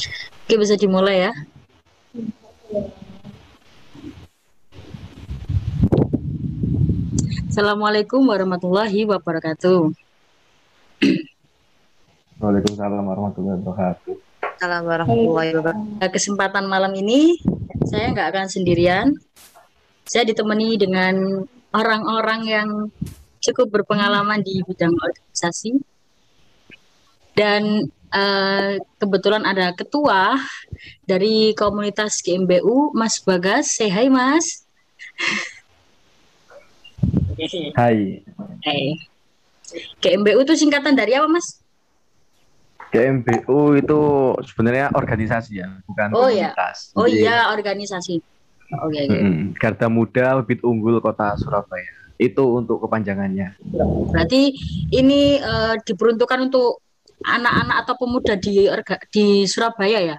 Oke, bisa dimulai ya. Assalamualaikum warahmatullahi wabarakatuh. Waalaikumsalam warahmatullahi wabarakatuh. Assalamualaikum warahmatullahi wabarakatuh. Kesempatan malam ini saya nggak akan sendirian. Saya ditemani dengan orang-orang yang cukup berpengalaman di bidang organisasi dan kebetulan ada ketua dari komunitas GMBU, Mas Bagas. Say hi, Mas. Hai, Hai. GMBU itu singkatan dari apa, Mas? GMBU itu sebenarnya organisasi ya, bukan Oh ya, komunitas. oh Jadi iya organisasi. Oke, oke. Garda Muda Bibit Unggul Kota Surabaya. Itu untuk kepanjangannya. Berarti ini diperuntukkan untuk anak-anak atau pemuda di Surabaya ya?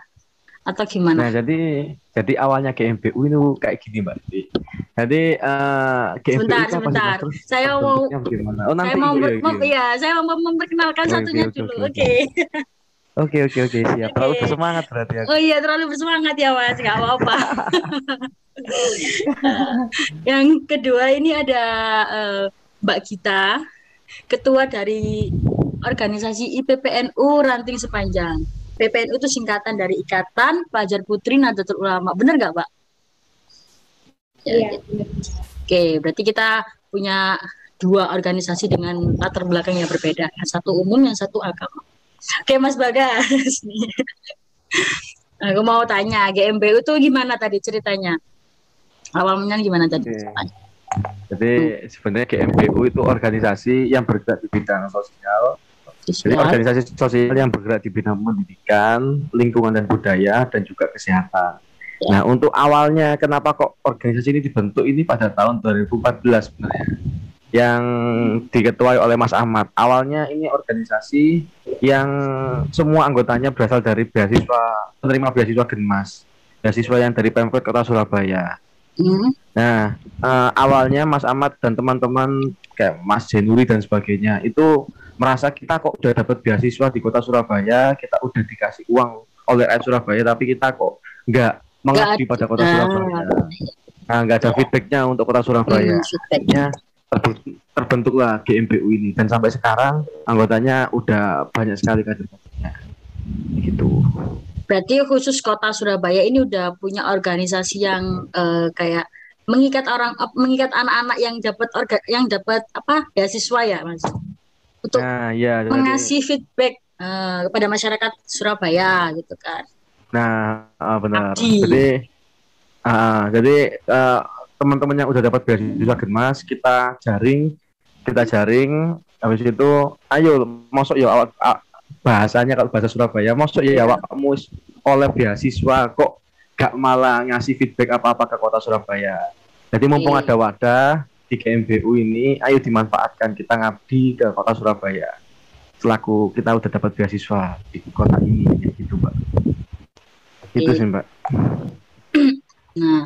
Atau gimana? Nah, jadi awalnya GMBU itu kayak gini, Mbak. Jadi GMBU Sebentar, itu apa sih, Mas? sebentar. Terus Saya mau terbentuknya bagaimana? Oh, saya nanti mau iya, iya. ya, saya mau memperkenalkan Oke, satunya oke, dulu. oke, oke. Oke. Oke, siap. Terlalu Oke. bersemangat berarti Oh aku. iya, terlalu bersemangat ya, Mas. Gak apa-apa. Yang kedua ini ada eh, Mbak Gita, ketua dari organisasi IPPNU Ranting Sepanjang. PPNU itu singkatan dari Ikatan Pelajar Putri Nahdlatul Ulama. Benar nggak, Pak? Ya, Iya, gitu. Oke, berarti kita punya dua organisasi dengan latar belakang yang berbeda. Yang satu umum, yang satu agama. Oke, Mas Bagas. Aku mau tanya, GMBU itu gimana tadi ceritanya? Awalnya gimana tadi? Oke. Jadi sebenarnya GMBU itu organisasi yang bergerak di bidang sosial. Jadi Sosial. organisasi sosial yang bergerak di bidang pendidikan, lingkungan dan budaya, dan juga kesehatan. Ya. Nah, untuk awalnya kenapa kok organisasi ini dibentuk ini pada tahun 2014 sebenarnya, yang diketuai oleh Mas Ahmad. Awalnya ini organisasi yang semua anggotanya berasal dari penerima beasiswa Genmas, beasiswa yang dari Pemkot Kota Surabaya. Hmm. Nah, awalnya Mas Ahmad dan teman-teman kayak Mas Jenuri dan sebagainya itu merasa kita kok udah dapat beasiswa di Kota Surabaya, kita udah dikasih uang oleh rakyat Surabaya, tapi kita kok nggak mengabdi pada Kota Surabaya. Nah, nggak ada feedbacknya untuk Kota Surabaya. Akhirnya terbentuklah GMBU ini, dan sampai sekarang anggotanya udah banyak sekali kader-kadernya. Gitu. Berarti khusus Kota Surabaya ini udah punya organisasi yang kayak mengikat anak-anak yang dapat apa beasiswa ya, Mas, untuk Nah, ya, mengasih feedback kepada masyarakat Surabaya gitu kan. nah, benar. Abdi. Jadi teman-teman yang udah dapat beasiswa Genmas kita jaring, habis itu ayo masuk ya awak, bahasanya kalau bahasa Surabaya masuk ya awak kamu oleh beasiswa kok gak malah ngasih feedback apa-apa ke Kota Surabaya. Jadi mumpung ada wadah di GMBU ini, ayo dimanfaatkan kita ngabdi ke Kota Surabaya selaku kita udah dapat beasiswa di kota ini, gitu Mbak. Itu sih Mbak. Nah,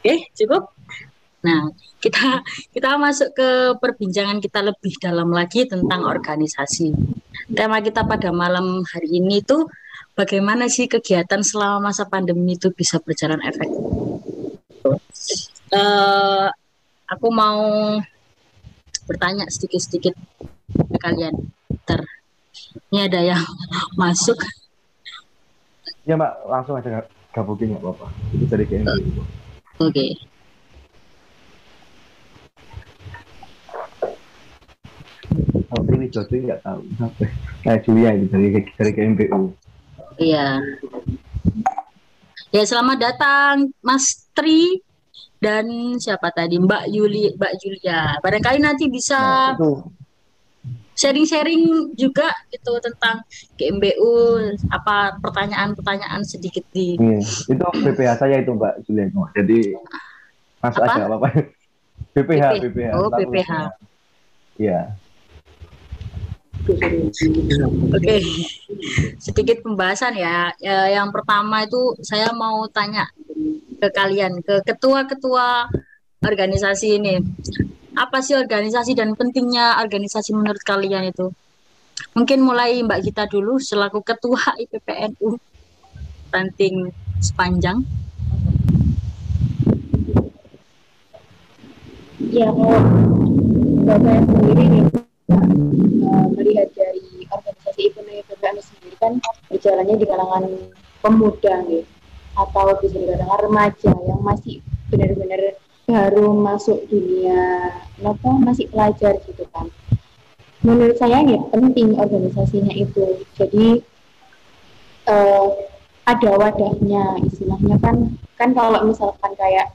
oke, cukup. Nah, kita masuk ke perbincangan kita lebih dalam lagi tentang organisasi. Tema kita pada malam hari ini tuh bagaimana sih kegiatan selama masa pandemi itu bisa berjalan efektif. Aku mau bertanya sedikit-sedikit ke kalian. Bentar. Ini ada yang masuk. Ya Mbak, langsung aja gabungin nggak apa-apa. Itu dari GMBU. Oke. Kalau ini Jody nggak tahu. Kayak Julia itu dari GMBU. Iya. Ya, selamat datang Mas Tri dan siapa tadi Mbak Julia. Barangkali nanti bisa sharing-sharing juga itu tentang GMBU, apa pertanyaan-pertanyaan sedikit di. Itu BPH saya itu Mbak Julia. Jadi masuk apa? aja apa-apa. BPH. Oh, BPH. Iya. Oke. Sedikit pembahasan ya. Yang pertama itu saya mau tanya ke kalian, ke ketua-ketua organisasi ini. Apa sih organisasi dan pentingnya organisasi menurut kalian itu? Mungkin mulai Mbak Gita dulu selaku Ketua IPPNU ranting sepanjang. Ya, kalau saya sendiri nih, melihat dari organisasi IPPNU sendiri kan berjalannya di kalangan pemuda nih, atau bisa dikatakan remaja yang masih benar-benar baru masuk dunia, apa masih pelajar gitu kan. Menurut saya nih penting organisasinya itu. Jadi eh, ada wadahnya, istilahnya kan kalau misalkan kayak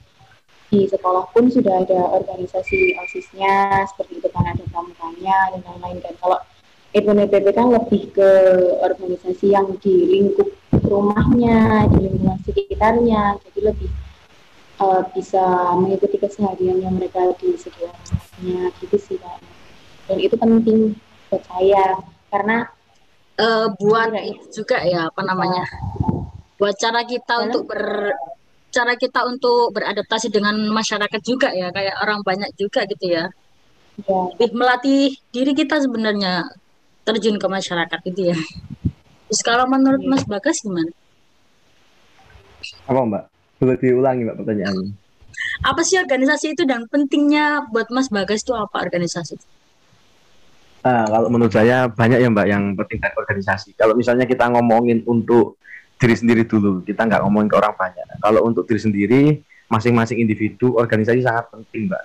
di sekolah pun sudah ada organisasi OSISnya seperti itu kan, ada pramukanya dan lain-lain kan. Kalau EPP kan lebih ke organisasi yang di lingkup rumahnya, di lingkungan sekitarnya, jadi lebih bisa mengikuti kesehariannya mereka di sekitarnya gitu sih Kak. Dan itu penting buat saya karena Buat kira itu juga ya apa namanya? Buat cara kita untuk beradaptasi dengan masyarakat juga ya, kayak orang banyak juga gitu ya. ya, Lebih melatih diri kita sebenarnya terjun ke masyarakat gitu ya. Terus kalau menurut ya. Mas Bagas gimana? Apa Mbak? Boleh diulangi Mbak pertanyaannya? Apa sih organisasi itu dan pentingnya buat Mas Bagas itu apa organisasi? Kalau menurut saya banyak ya Mbak yang penting dari organisasi. Kalau misalnya kita ngomongin untuk diri sendiri dulu, kita nggak ngomongin ke orang banyak. Kalau untuk diri sendiri, masing-masing individu, organisasi sangat penting Mbak.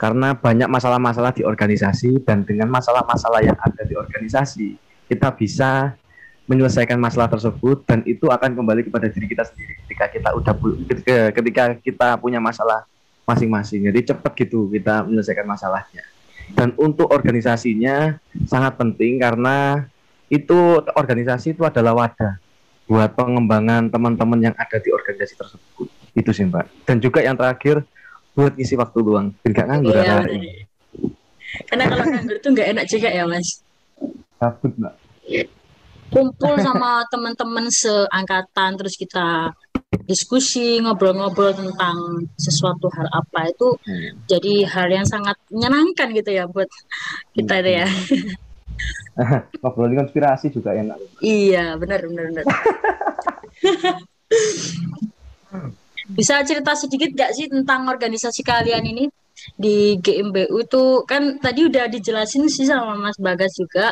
Karena banyak masalah-masalah di organisasi dan dengan masalah-masalah yang ada di organisasi, kita bisa menyelesaikan masalah tersebut dan itu akan kembali kepada diri kita sendiri ketika kita punya masalah masing-masing. Jadi cepat gitu kita menyelesaikan masalahnya. Dan untuk organisasinya sangat penting karena itu organisasi itu adalah wadah buat pengembangan teman-teman yang ada di organisasi tersebut. Itu sih Mbak. Dan juga yang terakhir buat isi waktu luang. Tidak nganggur Iya, hari benar. ini. Karena kalau nganggur tuh nggak enak juga ya Mas. Kabut Mbak. Kumpul sama teman-teman seangkatan terus kita diskusi ngobrol-ngobrol tentang sesuatu hal apa itu jadi hal yang sangat menyenangkan gitu ya buat kita itu ya. Ngobrolin konspirasi juga enak. Iya, benar benar benar. Bisa cerita sedikit gak sih tentang organisasi kalian ini di GMBU itu kan tadi udah dijelasin sih sama Mas Bagas juga.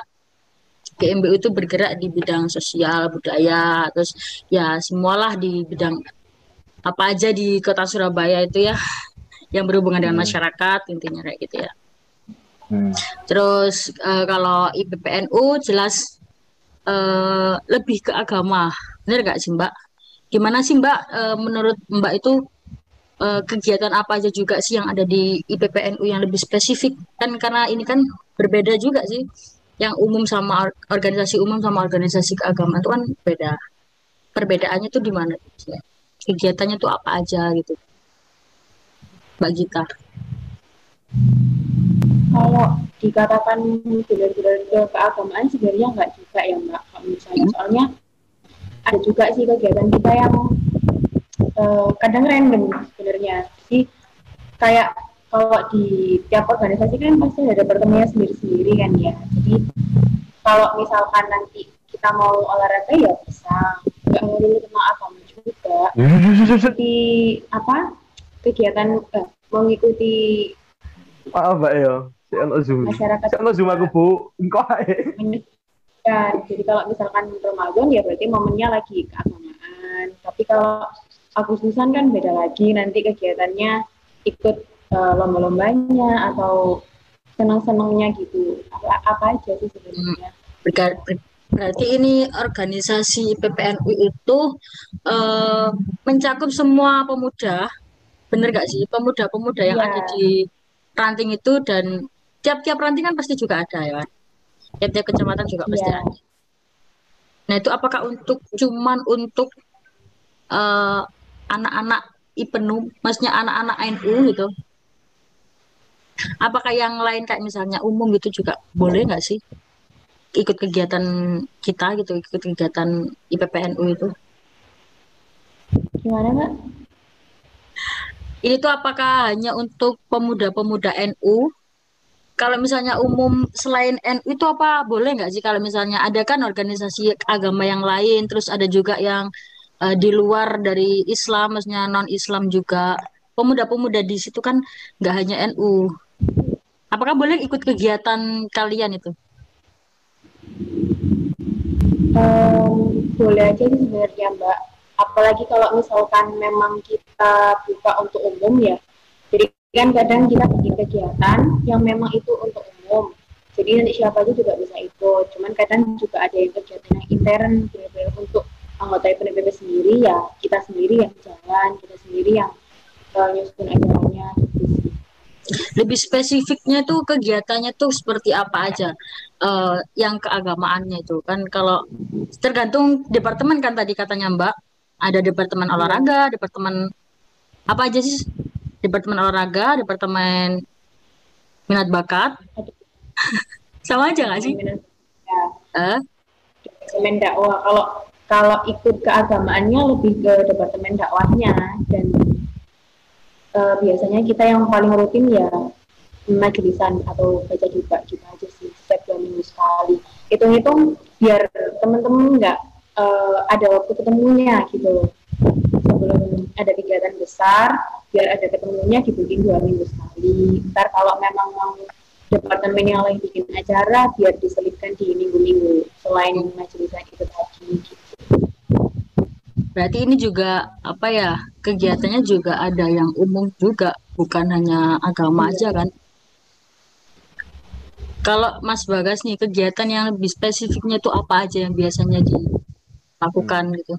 GMBU itu bergerak di bidang sosial, budaya, terus ya semualah di bidang apa aja di kota Surabaya itu ya yang berhubungan dengan masyarakat intinya kayak gitu ya. Terus kalau IPPNU jelas lebih ke agama, benar gak sih Mbak? Gimana sih Mbak menurut Mbak itu kegiatan apa aja juga sih yang ada di IPPNU yang lebih spesifik kan karena ini kan berbeda juga sih yang umum sama organisasi umum sama organisasi keagamaan itu kan beda. Perbedaannya tuh di mana? Kegiatannya tuh apa aja gitu, Mbak Gita? Kalau dikatakan benar-benar ke keagamaan sebenarnya nggak juga ya Mbak. Kalau misalnya soalnya ada juga sih kegiatan kita yang kadang random sebenarnya. Jadi kayak kalau di tiap organisasi kan pasti ada departemennya sendiri-sendiri kan ya. Jadi kalau misalkan nanti kita mau olahraga ya bisa, nggak melulu tentang agama juga. Di apa kegiatan mengikuti Maaf Mbak ya. Si ono Zoom. masyarakat Si ono Zoom aku Bu. Engko ae. dan jadi kalau misalkan Ramadan ya berarti momennya lagi keagamaan. Tapi kalau Agustusan kan beda lagi, nanti kegiatannya ikut lomba-lombanya atau senang-senangnya gitu. Apa aja sih sebenarnya. Berarti ini organisasi PPNU itu mencakup semua pemuda, bener gak sih? Pemuda-pemuda yang ada Iya, di ranting itu dan tiap-tiap ranting kan pasti juga ada ya kan? Tiap-tiap kecamatan juga pasti iya. ada. Nah itu apakah cuman untuk eh, anak-anak IPENU, maksudnya anak-anak NU gitu? Apakah yang lain kayak misalnya umum gitu juga boleh nggak sih ikut kegiatan kita gitu, ikut kegiatan IPPNU itu? Gimana Mbak? Ini tuh apakah hanya untuk pemuda-pemuda NU Kalau misalnya umum selain NU itu apa boleh nggak sih kalau misalnya ada kan organisasi agama yang lain, terus ada juga yang di luar dari Islam, maksudnya non Islam juga. Pemuda-pemuda di situ kan nggak hanya NU. Apakah boleh ikut kegiatan kalian itu? Boleh aja sih sebenarnya Mbak. Apalagi kalau misalkan memang kita buka untuk umum ya. Jadi kan kadang kita bikin kegiatan yang memang itu untuk umum. Jadi nanti siapa aja juga bisa ikut. Cuman kadang juga ada yang kegiatan yang intern benar-benar untuk anggota IPNPB sendiri ya. Kita sendiri yang jalan, kita sendiri yang nyusun acaranya gitu sih. Lebih spesifiknya tuh kegiatannya tuh seperti apa aja? Yang keagamaannya itu kan kalau tergantung departemen kan tadi katanya Mbak. Ada departemen Iya. olahraga, departemen apa aja sih? Departemen olahraga, departemen minat bakat, Ada sama aja nggak sih? departemen ya, Eh, departemen dakwah. Kalau kalau ikut keagamaannya lebih ke departemen dakwahnya dan biasanya kita yang paling rutin ya majelisan atau baca juga gitu aja sih setiap 2 minggu sekali. Hitung-hitung biar teman-teman nggak ada waktu ketemunya gitu. Sebelum ada kegiatan besar, biar ada ketemunya dibikin 2 minggu sekali. Ntar kalau memang mau departemen yang lain bikin acara, biar diselipkan di minggu-minggu selain majelisan itu tadi. Gitu. Berarti ini juga apa ya? Kegiatannya juga ada yang umum juga, bukan hanya agama aja Iya. kan? Kalau Mas Bagas nih kegiatan yang lebih spesifiknya tuh apa aja yang biasanya Hmm. dilakukan gitu?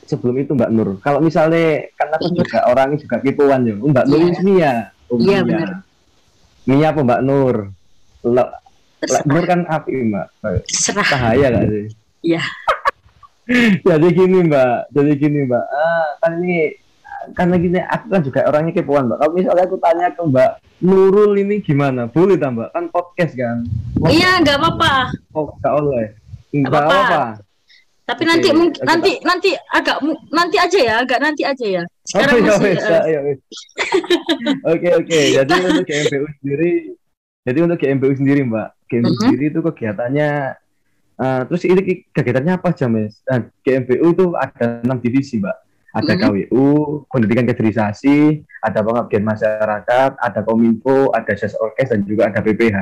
Sebelum itu Mbak Nur, kalau misalnya kan aku Bener. juga orangnya juga kipuan ya, Mbak Nur Iya, ini Mia, iya benar. Mia apa Mbak Nur? Nur Terserah, kan api Mbak, terserah. cahaya gak sih? Iya. Jadi gini Mbak, kan ini kan lagi nih, aku kan juga orangnya kepoan Mbak. Kalau misalnya aku tanya ke Mbak Nurul ini gimana? Boleh tak Mbak? Kan podcast kan. Iya, nggak apa-apa. Oh, nggak oleh. Nggak Nggak apa-apa. apa-apa. Tapi Oke, nanti mungkin oke nanti tak. nanti agak nanti aja ya, agak nanti aja ya. Oh Sekarang ya masih wes, ya wes. Oke. Jadi untuk GMBU sendiri Mbak, GMBU Mhm, sendiri itu kegiatannya. Terus ini kegiatannya apa aja Mas? GMBU itu ada 6 divisi Mbak. Ada mhm. KWU, Pendidikan Kaderisasi, ada Pengabdian Masyarakat, ada Kominfo, ada Jazz Orkes, dan juga ada PPH.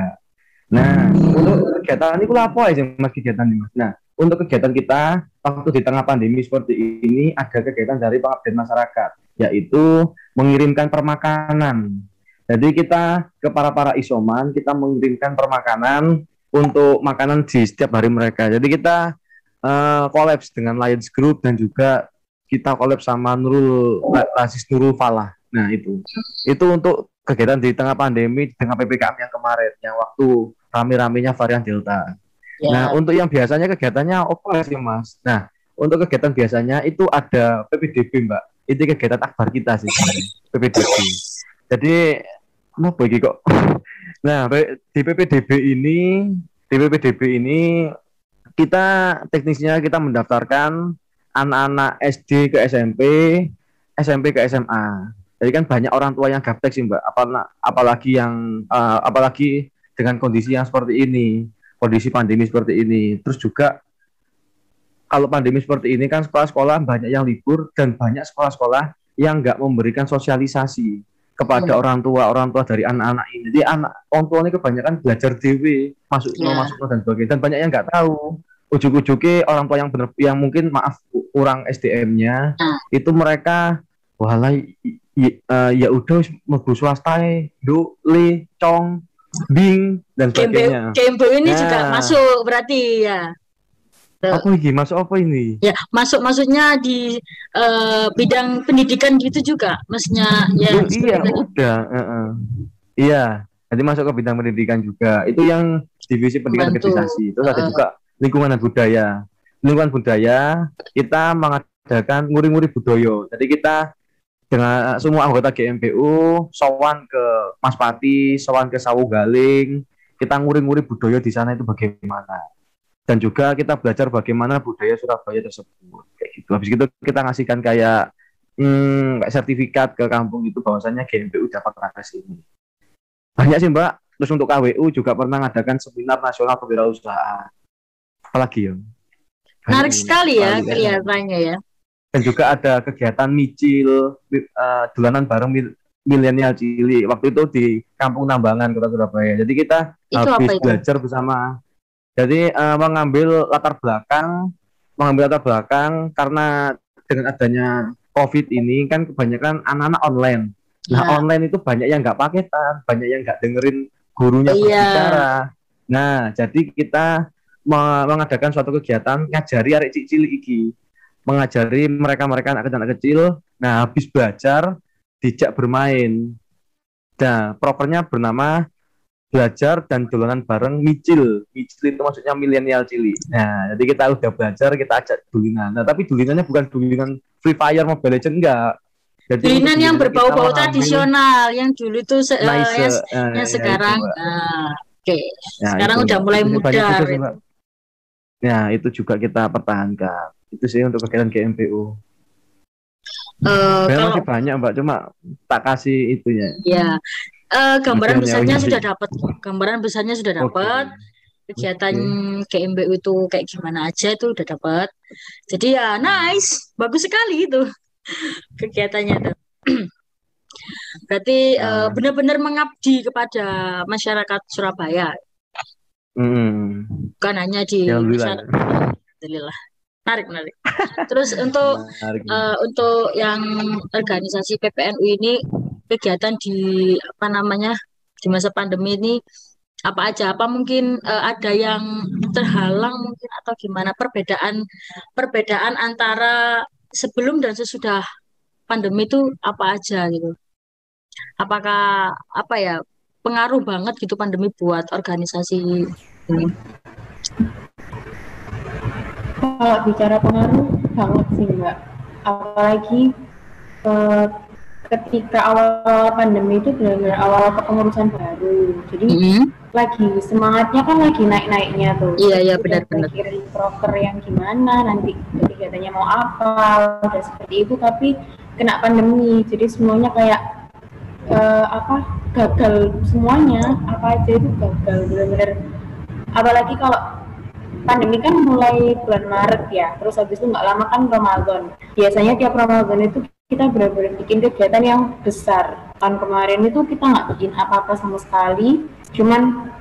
Nah, untuk kegiatan ini apa aja Mas kegiatan ini Mas? Nah, untuk kegiatan kita waktu di tengah pandemi seperti ini ada kegiatan dari Pengabdian Masyarakat, yaitu mengirimkan permakanan. Jadi kita ke para isoman, kita mengirimkan permakanan untuk makanan di setiap hari mereka. Jadi kita kolaps dengan Lions Group dan juga kita kolaps sama Nurul Falah. Nah itu untuk kegiatan di tengah pandemi dengan PPKM yang kemarin, yang waktu rame-ramenya varian Delta. Nah Ya, untuk yang biasanya kegiatannya apa sih Mas? Nah untuk kegiatan biasanya itu ada PPDB Mbak. Itu kegiatan akbar kita sih sebenarnya, PPDB. Jadi mau bagi kok. Nah di PPDB ini kita teknisnya kita mendaftarkan anak-anak SD ke SMP, SMP ke SMA. Jadi kan banyak orang tua yang gaptek sih Mbak, apalagi dengan kondisi yang seperti ini, kondisi pandemi seperti ini. Terus juga kalau pandemi seperti ini kan sekolah-sekolah banyak yang libur dan banyak sekolah-sekolah yang nggak memberikan sosialisasi kepada hmm, orang tua dari anak-anak ini. Jadi orang tua ini kebanyakan belajar dewe, masuk ya. dan sebagainya. Dan banyak yang nggak tahu. Ujuk-ujuknya orang tua yang benar, yang mungkin maaf kurang SDM-nya, Nah, itu mereka walah ya udah mlebu swasta do le cong bing dan KMBU, sebagainya. KMBU ini juga Nah, masuk berarti ya. apa ini? Masuk apa ini? Ya, maksudnya di bidang pendidikan gitu juga, maksudnya ya Iya, seperti tadi udah. Iya, jadi masuk ke bidang pendidikan juga. Itu yang divisi pendidikan membantu. kaderisasi. Terus ada Eh, juga lingkungan dan budaya. Lingkungan budaya, kita mengadakan nguri-nguri budaya. Jadi kita dengan semua anggota GMBU, sowan ke Mas Pati, sowan ke Sawu Galing, kita nguri-nguri budaya di sana itu bagaimana. Dan juga kita belajar bagaimana budaya Surabaya tersebut. Kayak gitu. Habis itu kita ngasihkan kayak sertifikat ke kampung itu bahwasannya GMBU dapat rakas ini. banyak sih Mbak. Terus untuk KWU juga pernah mengadakan seminar nasional kewirausahaan. Apalagi ya? Menarik sekali ya kan. kelihatannya ya. Dan juga ada kegiatan micil, dolanan bareng milenial Cili. Waktu itu di Kampung Nambangan Kota Surabaya. Jadi kita habis belajar bersama. Jadi mengambil latar belakang karena dengan adanya COVID ini kan kebanyakan anak-anak online. Nah online itu banyak yang nggak paketan, banyak yang nggak dengerin gurunya berbicara. Nah jadi kita mengadakan suatu kegiatan ngajari arek cilik iki, mengajari mereka anak kecil. Nah habis belajar dijak bermain. Nah propernya bernama belajar dan dolanan bareng micil itu maksudnya milenial Cili. Nah jadi kita udah belajar, kita ajak dulinan. Nah tapi dulinannya bukan dulinan Free Fire, Mobile Legends, enggak. Jadi dulinan yang berbau-bau tradisional yang dulu itu yang sekarang oke. Sekarang itu udah mulai mudar. Ya itu juga kita pertahankan. Itu sih untuk kegiatan GMPU. Kalau masih banyak Mbak, cuma tak kasih itunya. Ya. Gambaran besarnya sudah dapat. Kegiatan GMBU itu kayak gimana aja itu udah dapat. Jadi ya nice, bagus sekali itu kegiatannya tuh. Berarti benar-benar mengabdi kepada masyarakat Surabaya. Bukan hanya di masyarakat. Alhamdulillah. Menarik. Terus untuk yang organisasi PPNU ini kegiatan di di masa pandemi ini apa aja? Apa mungkin ada yang terhalang mungkin atau gimana perbedaan antara sebelum dan sesudah pandemi itu apa aja gitu? Apakah pengaruh banget gitu pandemi buat organisasi ini? Kalau bicara pengaruh banget sih Mbak, apalagi ketika awal pandemi itu benar-benar awal kepengurusan baru, jadi lagi semangatnya kan lagi naik-naiknya tuh. Iya benar-benar. Pikirin proker yang gimana nanti kegiatannya mau apa, udah seperti itu, tapi kena pandemi, jadi semuanya kayak gagal semuanya, apa aja itu gagal benar-benar. Apalagi kalau pandemi kan mulai bulan Maret ya, terus habis itu nggak lama kan Ramadan. Biasanya tiap Ramadan itu kita benar-benar bikin kegiatan yang besar. Tahun kemarin itu kita nggak bikin apa-apa sama sekali, cuman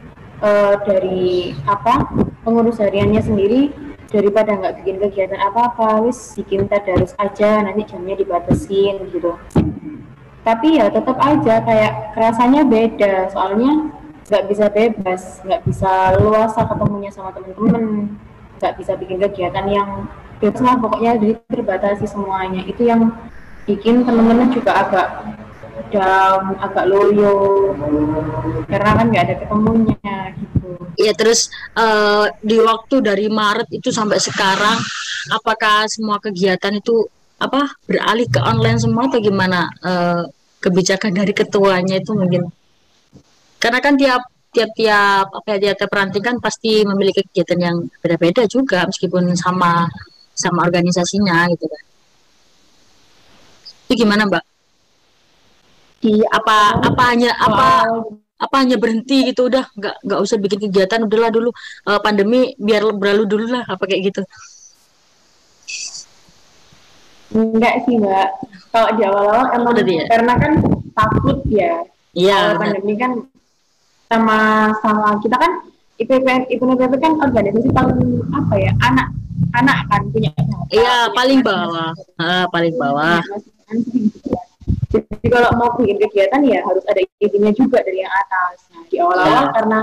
dari pengurus hariannya sendiri, daripada nggak bikin kegiatan apa-apa, wis bikin tadarus aja, nanti jamnya dibatasin gitu. Tapi ya tetap aja kayak rasanya beda, soalnya nggak bisa bebas, nggak bisa luasa ketemunya sama teman-teman, nggak bisa bikin kegiatan yang bebas lah pokoknya, jadi terbatasi semuanya. Itu yang bikin teman-teman juga agak down, agak loyo, karena kan nggak ada ketemunya gitu. Iya, terus di waktu dari Maret itu sampai sekarang, apakah semua kegiatan itu beralih ke online semua atau gimana? Kebijakan dari ketuanya itu mungkin, karena kan tiap ranting kan pasti memiliki kegiatan yang beda-beda juga meskipun sama organisasinya gitu kan. Itu gimana Mbak? Hanya berhenti gitu, udah nggak usah bikin kegiatan, udahlah dulu pandemi biar berlalu dulu lah, apa kayak gitu? Enggak sih Mbak, kalau di awal-awal emang karena kan takut ya. Iya. Pandemi kan sama kita kan IPNUPP kan organisasi paling anak kan punya. Iya, paling bawah. Jadi kalau mau bikin kegiatan ya harus ada izinnya juga dari yang atas. Nah di awal-awal karena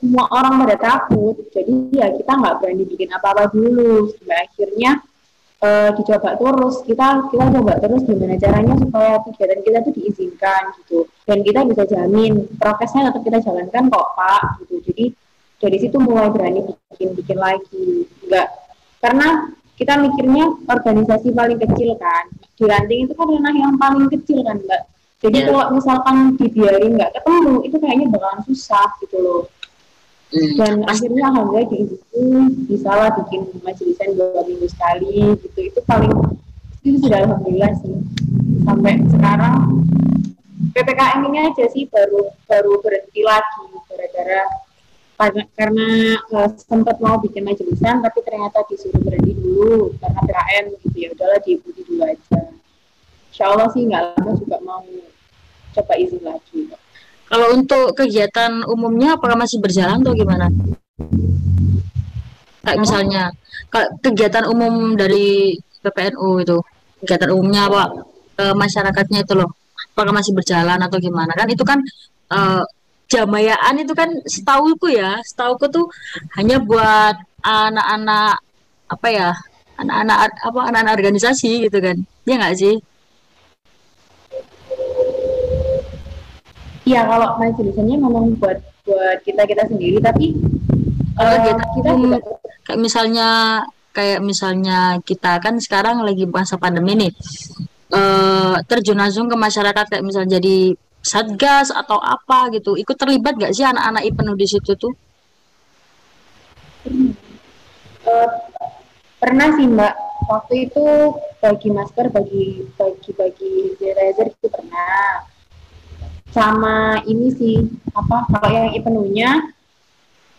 semua orang pada takut, jadi ya kita nggak berani bikin apa-apa dulu. Sampai akhirnya dicoba terus, kita coba terus gimana caranya supaya kegiatan kita tuh diizinkan gitu, dan kita bisa jamin prokesnya tetap kita jalankan kok Pak gitu. Jadi dari situ mulai berani bikin lagi, enggak, karena kita mikirnya organisasi paling kecil kan, di ranting itu kan ranah yang paling kecil kan Mbak. Jadi kalau misalkan dibiarin nggak ketemu, itu kayaknya bakalan susah gitu loh. Dan akhirnya alhamdulillah diizinin, bisa lah bikin majelisan 2 minggu sekali gitu. Itu sudah alhamdulillah sih. Sampai sekarang PPKM ini aja sih baru berhenti lagi gara-gara karena sempat mau bikin majeliskan tapi ternyata disuruh berhenti dulu karena PKM gitu, ya udahlah diikuti dulu aja. Insya Allah sih nggak lama juga mau coba izin lagi. Kalau untuk kegiatan umumnya apakah masih berjalan atau gimana? Kayak misalnya kegiatan umum dari PPNU itu, kegiatan umumnya apa masyarakatnya itu loh, apakah masih berjalan atau gimana? Kan itu kan jamayaan itu kan setauku tuh hanya buat anak-anak apa ya, anak-anak organisasi gitu kan, ya nggak sih? Iya, kalau majelisnya memang buat kita sendiri, tapi kita juga kayak misalnya kita kan sekarang lagi masa pandemi nih, terjun langsung ke masyarakat kayak misalnya jadi satgas atau apa gitu, ikut terlibat nggak sih anak-anak IPENU di situ tuh? Pernah sih Mbak, waktu itu bagi masker, bagi sanitizer itu pernah. Sama ini sih kalau yang IPENU-nya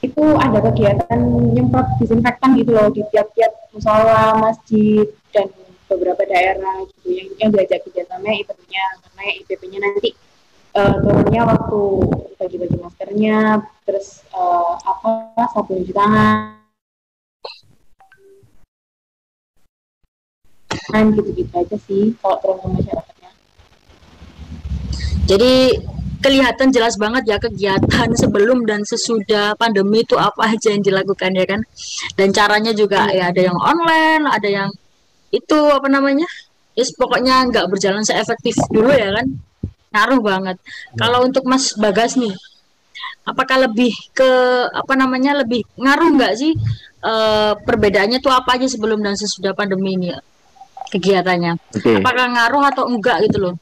itu ada kegiatan nyemprot disinfektan gitu loh di tiap-tiap musola, masjid dan beberapa daerah gitu yang diajak kerjasamanya IPENU-nya, karena IPP-nya nanti turunnya waktu bagi-bagi maskernya, terus sabun cuci tangan gitu-gitu aja sih kalau turun ke masyarakatnya. Jadi kelihatan jelas banget ya kegiatan sebelum dan sesudah pandemi itu apa aja yang dilakukan ya kan. Dan caranya juga ya ada yang online, ada yang itu apa namanya? Pokoknya nggak berjalan seefektif dulu ya kan. Ngaruh banget. Kalau untuk Mas Bagas nih, apakah lebih ke lebih ngaruh nggak sih perbedaannya tuh apa aja sebelum dan sesudah pandemi ini ya, kegiatannya? Oke. Apakah ngaruh atau enggak gitu loh?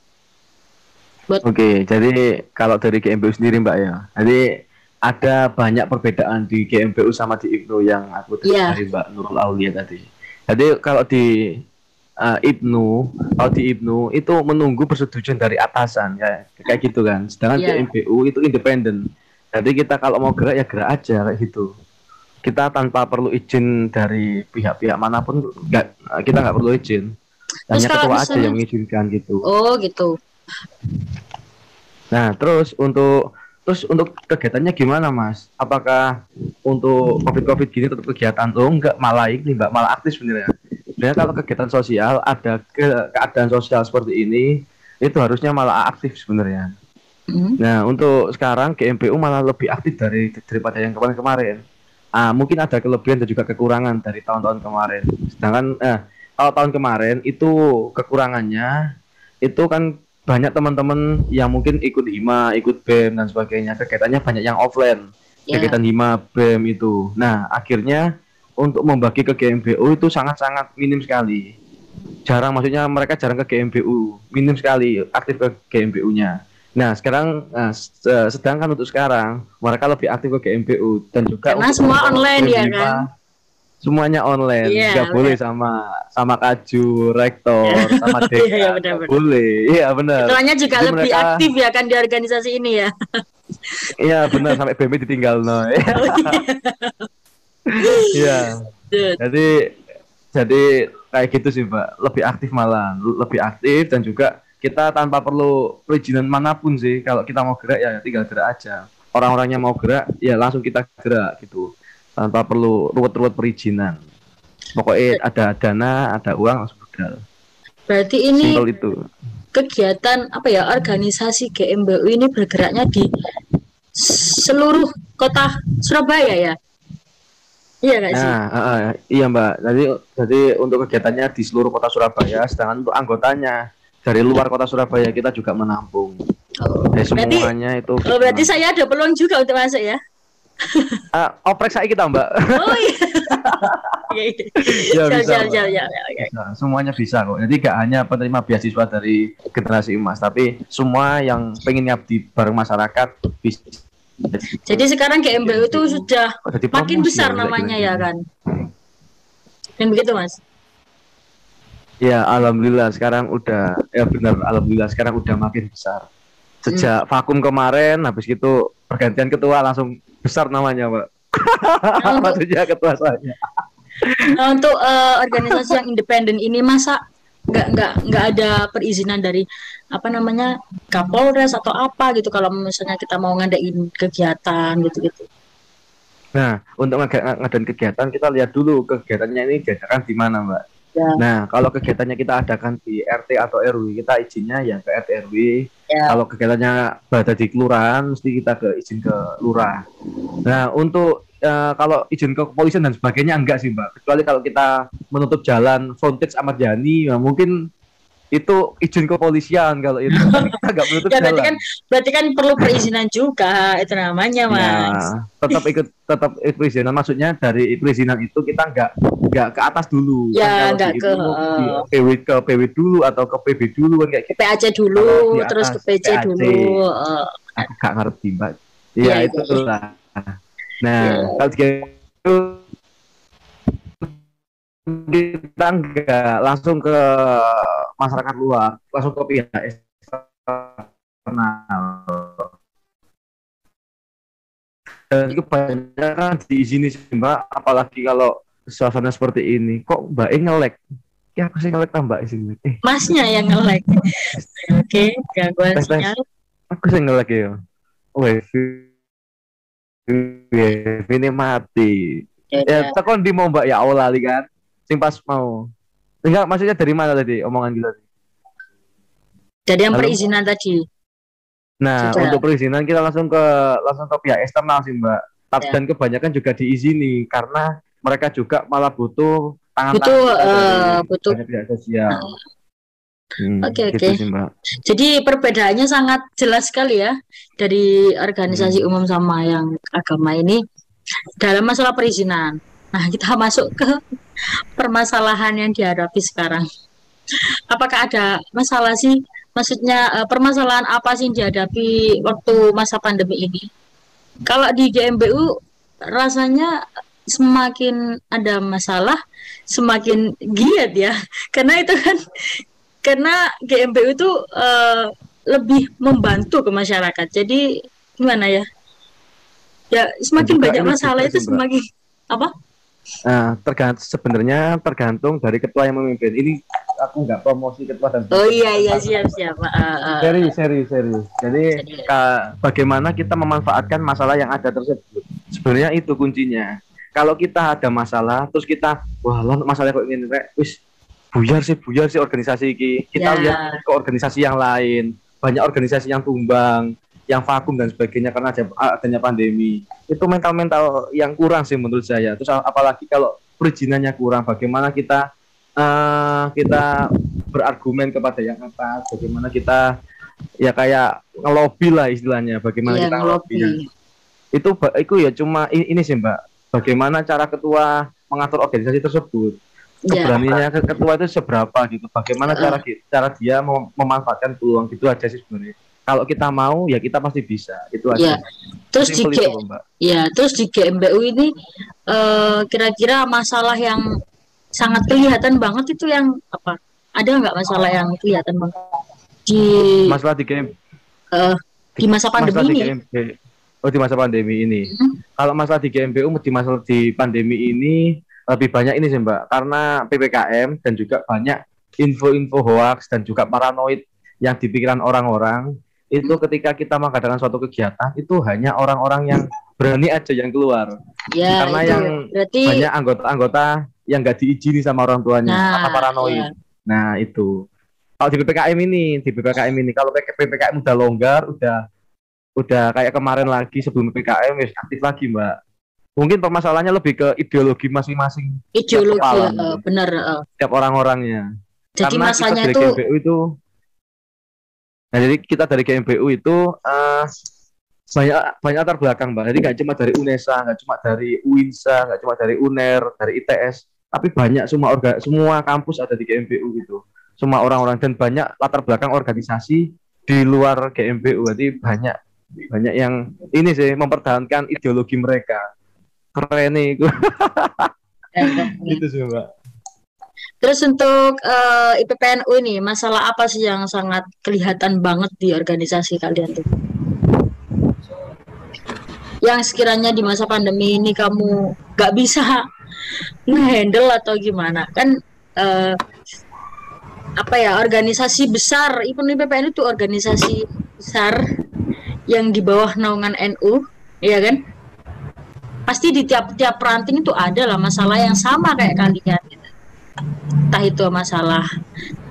Oke, jadi kalau dari GMBU sendiri Mbak ya, jadi ada banyak perbedaan di GMBU sama di IPNU yang aku dengar dari Mbak Nurul Aulia tadi. Jadi kalau di IPNU itu menunggu persetujuan dari atasan kayak gitu kan. Sedangkan GMBU itu independen. Jadi kita kalau mau gerak ya gerak aja kayak gitu. Kita tanpa perlu izin dari pihak-pihak manapun, kita nggak perlu izin. Hanya ketua aja yang mengizinkan gitu. Oh gitu. Nah, terus untuk kegiatannya gimana, Mas? Apakah untuk COVID gini tetap kegiatan? Oh, enggak, malah ini, Mbak, malah aktif sebenarnya. Sebenarnya kalau kegiatan sosial ada keadaan sosial seperti ini, itu harusnya malah aktif sebenarnya. Nah, untuk sekarang GMBU malah lebih aktif daripada yang kemarin-kemarin. Mungkin ada kelebihan dan juga kekurangan dari tahun-tahun kemarin. Sedangkan kalau tahun kemarin itu kekurangannya itu kan banyak teman-teman yang mungkin ikut HIMA, ikut BEM dan sebagainya, kegiatannya banyak yang offline, kegiatan HIMA, BEM itu. Nah, akhirnya untuk membagi ke GMBU itu sangat-sangat minim sekali. Maksudnya mereka jarang ke GMBU, minim sekali aktif ke GMBU-nya. Nah, sekarang sedangkan untuk sekarang mereka lebih aktif ke GMBU dan juga karena semua online ya kan. Semuanya online, nggak boleh sama Kaju, rektor, sama dekan, boleh, iya benar. Ketuanya juga jadi lebih aktif ya kan di organisasi ini ya. Iya benar, sampai BM ditinggal no. Iya. Jadi kayak gitu sih Mbak, lebih aktif malah, lebih aktif dan juga kita tanpa perlu perizinan manapun sih. Kalau kita mau gerak ya tinggal gerak aja. Orang-orangnya mau gerak ya langsung kita gerak gitu. Tanpa perlu ruwet-ruwet perizinan. Pokoknya ada dana, ada uang langsung bergerak. Berarti ini itu. Kegiatan organisasi GMBU ini bergeraknya di seluruh kota Surabaya ya? Iya nggak sih? Iya Mbak. Jadi untuk kegiatannya di seluruh kota Surabaya, sedangkan untuk anggotanya dari luar kota Surabaya kita juga menampung. Semuanya itu. Berarti saya ada peluang juga untuk masuk ya? Oprek saya kita Mbak. Oh iya. Bisa. Semuanya bisa kok. Jadi gak hanya penerima beasiswa dari generasi emas, tapi semua yang pengen ngabdi bareng masyarakat bisa. Jadi sekarang GMBU itu sudah makin besar namanya ya kan? Dan begitu Mas? Ya alhamdulillah sekarang udah, ya benar, alhamdulillah sekarang udah makin besar. Sejak vakum kemarin, habis itu pergantian ketua langsung besar namanya, Mbak. Nah, untuk Maksudnya ketua saya. untuk organisasi yang independen ini masa nggak ada perizinan dari apa namanya Kapolres atau apa gitu kalau misalnya kita mau ngadain kegiatan gitu-gitu. Nah, untuk ngadain kegiatan, kita lihat dulu kegiatannya ini diadakan di mana, Mbak. Ya. Nah, kalau kegiatannya kita adakan di RT atau RW, kita izinnya yang ke RT RW. Ya. Kalau kegiatannya berada di kelurahan, mesti kita izin ke lurah. Nah, untuk kalau izin ke kepolisian dan sebagainya enggak sih, Mbak. Kecuali kalau kita menutup jalan frontage Ahmad Yani, ya mungkin itu izin kepolisian kalau itu kita nggak menutup Ya jalan. berarti kan perlu perizinan juga itu namanya, Mas. Ya, tetap perizinan. Maksudnya dari perizinan itu kita nggak ke atas dulu. Ya, Kan nggak ke PW PW dulu atau ke PB dulu kan kayak gitu. PAC dulu, terus ke PC PAC. dulu. Aku nggak ngerti, Mbak. Ya, Iya, itulah. Nah, kalau gitu kita nggak langsung ke masyarakat luar, langsung ke pihak eksternal. Dan kebanyakan di sini sih, Mbak, apalagi kalau suasana seperti ini, kok Mbak nge-lag? Ya aku sih nge-lag tambah sini. Masnya yang nge-lag. Oke, gangguan sinyal. Aku sih nge-lag ya. Ini mati. Ya, tekon di mau Mbak ya Allah lali kan. Sing pas mau. Enggak, maksudnya dari mana tadi omongan kita? Dari yang perizinan tadi. Nah, sudah. Untuk perizinan kita langsung ke pihak eksternal sih, Mbak. Ya. Dan kebanyakan juga diizini karena mereka juga malah butuh butuh pihak sosial. Oke. Gitu sih, Mbak. Jadi perbedaannya sangat jelas sekali ya dari organisasi umum sama yang agama ini dalam masalah perizinan. Nah, kita masuk ke permasalahan yang dihadapi sekarang. Apakah ada masalah sih? Maksudnya permasalahan apa sih yang dihadapi waktu masa pandemi ini? Kalau di GMBU rasanya semakin ada masalah, semakin giat ya. Karena itu kan karena GMBU itu lebih membantu ke masyarakat. Jadi gimana ya? Ya semakin banyak masalah itu semakin apa? Tergantung dari ketua yang memimpin. Ini aku nggak promosi ketua dan. Oh iya siap. Seri. Jadi bagaimana kita memanfaatkan masalah yang ada tersebut. Sebenarnya itu kuncinya. Kalau kita ada masalah, terus kita masalah kok ini wis buyar sih organisasi ini. Kita lihat ke organisasi yang lain. Banyak organisasi yang tumbang, yang vakum dan sebagainya karena adanya pandemi. Itu mental yang kurang sih menurut saya. Terus apalagi kalau perizinannya kurang, bagaimana kita berargumen kepada yang atas, bagaimana kita ya kayak ngelobi lah istilahnya, bagaimana kita ngelobinya. Itu ya cuma ini sih, Mbak. Bagaimana cara ketua mengatur organisasi tersebut. Keberaniannya ketua itu seberapa gitu. Bagaimana cara dia memanfaatkan peluang gitu aja sih sebenarnya. Kalau kita mau ya kita pasti bisa. Itu aja. Terus terus di GMBU ini kira-kira masalah yang sangat kelihatan banget itu yang apa? Ada nggak masalah yang kelihatan banget di masalah di masa pandemi ini? Di masa pandemi ini. Kalau masalah di GMBU di pandemi ini lebih banyak ini sih, Mbak, karena PPKM dan juga banyak info-info hoax dan juga paranoid yang dipikiran orang-orang. Itu ketika kita mengadakan suatu kegiatan itu hanya orang-orang yang berani aja yang keluar. Ya, karena itu, yang berarti banyak anggota-anggota yang nggak diizini sama orang tuanya, karena paranoid. Ya. Nah itu. Kalau di PPKM ini, kalau PPKM udah longgar, udah kayak kemarin lagi sebelum PPKM aktif lagi, Mbak. Mungkin permasalahannya lebih ke ideologi masing-masing. Ideologi, benar. Setiap orang-orangnya. Jadi karena masanya kita dari GMBU itu. Nah, jadi kita dari GMBU itu banyak latar belakang, Mbak. Jadi nggak cuma dari UNESA, nggak cuma dari UINSA, nggak cuma dari UNER, dari ITS, tapi banyak semua kampus ada di GMBU gitu. Semua orang-orang dan banyak latar belakang organisasi di luar GMBU. Jadi banyak yang ini sih mempertahankan ideologi mereka. Keren nih. Itu sih, Mbak. Terus untuk IPPNU ini, masalah apa sih yang sangat kelihatan banget di organisasi kalian tuh? Yang sekiranya di masa pandemi ini kamu gak bisa nge-handle atau gimana? Kan apa ya, organisasi besar, even IPPNU itu organisasi besar yang di bawah naungan NU, ya kan? Pasti di tiap-tiap ranting itu ada lah masalah yang sama kayak kalian. Entah itu masalah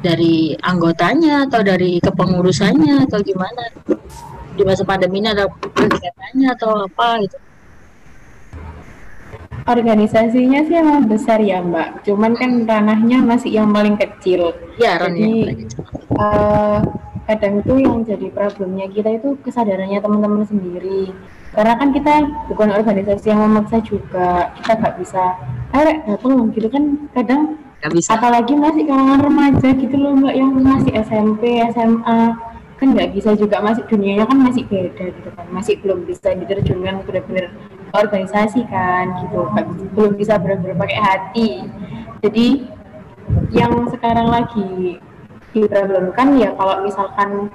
dari anggotanya atau dari kepengurusannya atau gimana. Di masa pandemi ini ada kegiatannya atau apa gitu. Organisasinya sih emang besar ya Mbak, cuman kan ranahnya masih yang paling kecil. Ya, Jadi kadang itu yang jadi problemnya kita itu kesadarannya teman-teman sendiri. Karena kan kita bukan organisasi yang memaksa juga, kita nggak bisa, datang gitu kan kadang. Gak bisa. Apalagi masih kalangan remaja gitu loh Mbak, yang masih SMP, SMA, kan nggak bisa juga, masih dunianya kan masih beda gitu kan, masih belum bisa diterjunkan benar-benar organisasi kan gitu, belum bisa benar-benar pakai hati. Jadi yang sekarang lagi diproblemkan ya kalau misalkan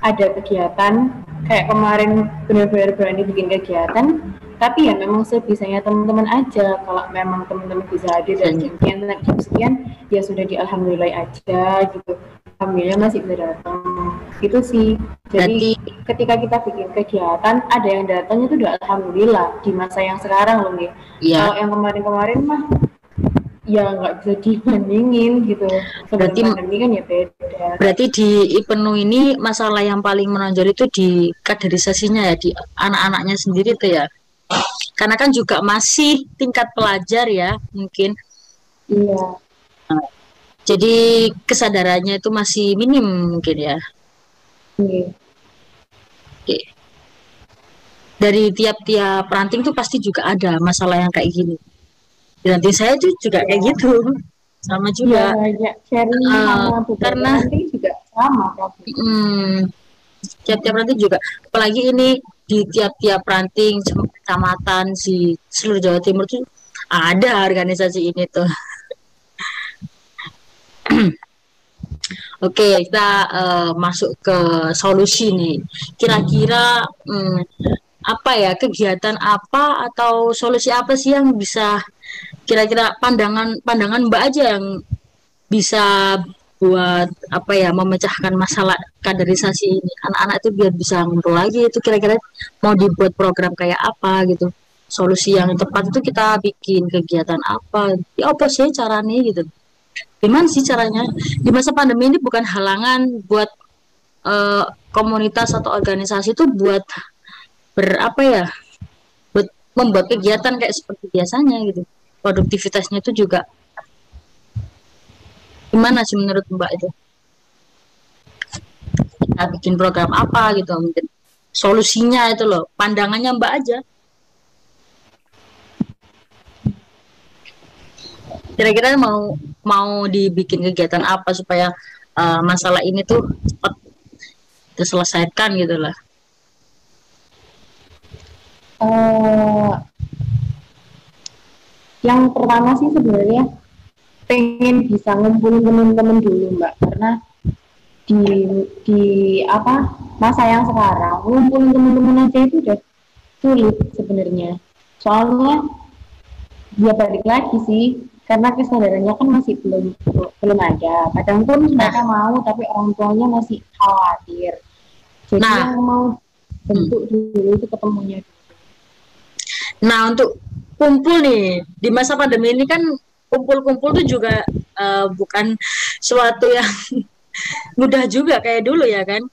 ada kegiatan kayak kemarin benar-benar berani bikin kegiatan, tapi ya memang sebisanya teman-teman aja. Kalau memang teman-teman bisa hadir dan sekian ya sudah alhamdulillah aja gitu, alhamdulillah masih bisa datang gitu sih. Jadi ketika kita bikin kegiatan ada yang datang itu udah alhamdulillah di masa yang sekarang loh nih. Kalau yang kemarin-kemarin mah ya nggak bisa dibandingin gitu. Berarti pandemi kan ya beda. Berarti di IPNU ini masalah yang paling menonjol itu di kaderisasinya ya, di anak-anaknya sendiri tuh ya. Karena kan juga masih tingkat pelajar ya mungkin. Iya. Nah, jadi kesadarannya itu masih minim mungkin ya. Iya. Oke. Dari tiap-tiap ranting tuh pasti juga ada masalah yang kayak gini. Nanti saya tuh juga kayak gitu, sama juga. Ya, sharing sama karena nanti juga sama. Tiap-tiap ranting juga, apalagi ini di tiap-tiap ranting kecamatan di seluruh Jawa Timur tuh ada organisasi ini tuh. Oke, kita masuk ke solusi nih. Kira-kira apa ya, kegiatan apa atau solusi apa sih yang bisa kira-kira pandangan Mbak aja yang bisa buat apa ya, memecahkan masalah kaderisasi ini anak-anak itu biar bisa ngumpul lagi, itu kira-kira mau dibuat program kayak apa gitu, solusi yang tepat itu kita bikin kegiatan apa ya, apa sih caranya gitu, gimana sih caranya di masa pandemi ini, bukan halangan buat komunitas atau organisasi itu buat berapa ya, buat membuat kegiatan kayak seperti biasanya gitu, produktivitasnya itu juga gimana sih menurut Mbak itu? Kita bikin program apa gitu, mungkin solusinya itu loh, pandangannya Mbak aja. Kira-kira mau dibikin kegiatan apa supaya masalah ini tuh cepat diselesaikan gitu lah. Yang pertama sih sebenarnya pengen bisa ngumpulin teman-teman dulu Mbak, karena di apa masa yang sekarang ngumpulin teman-teman aja itu udah sulit sebenarnya. Soalnya dia balik lagi sih, karena kesadarannya kan masih belum ada. Kadang pun mereka mau tapi orang tuanya masih khawatir. Jadi yang mau bentuk dulu itu ketemunya. Nah, untuk kumpul nih di masa pandemi ini kan kumpul-kumpul tuh juga bukan suatu yang mudah juga kayak dulu ya kan.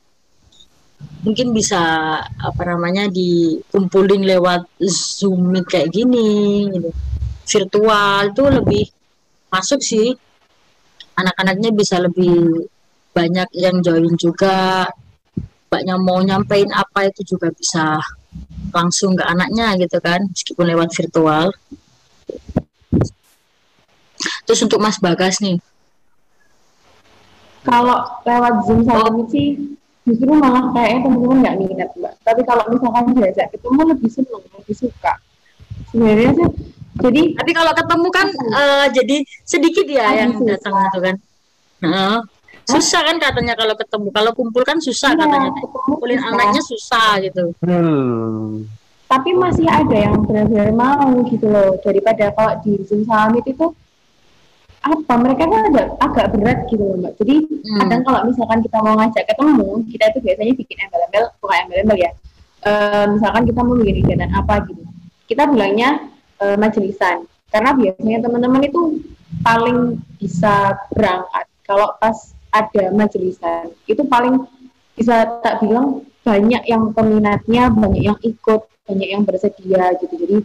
Mungkin bisa apa namanya dikumpulin lewat Zoom kayak gini gitu. Virtual itu lebih masuk sih. Anak-anaknya bisa lebih banyak yang join juga. Banyak mau nyampein apa itu juga bisa langsung ke anaknya gitu kan, meskipun lewat virtual. Terus untuk Mas Bagas nih, kalau lewat Zoom sama sih justru malah kayaknya teman-teman nggak minat Mbak. Tapi kalau misalkan diajak ketemu lebih seneng, lebih suka. Sebenarnya sih Jadi Tapi kalau ketemu kan jadi sedikit ya yang susah. datang gitu kan. Heeh. Susah kan katanya kalau ketemu. Kalau kumpul kan susah Iya, katanya. ketemu Kumpulin susah. anaknya susah gitu. Tapi masih ada yang benar-benar mau gitu loh, daripada kalau di Zoom Summit itu apa mereka kan agak berat gitu loh Mbak. Jadi kadang kalau misalkan kita mau ngajak ketemu, kita itu biasanya bikin embel-embel, bukan embel-embel ya. Misalkan kita mau bikin kegiatan apa gitu, kita bilangnya majelisan, karena biasanya teman-teman itu paling bisa berangkat kalau pas ada majelisan, itu paling bisa tak bilang banyak yang peminatnya, banyak yang ikut, banyak yang bersedia gitu. Jadi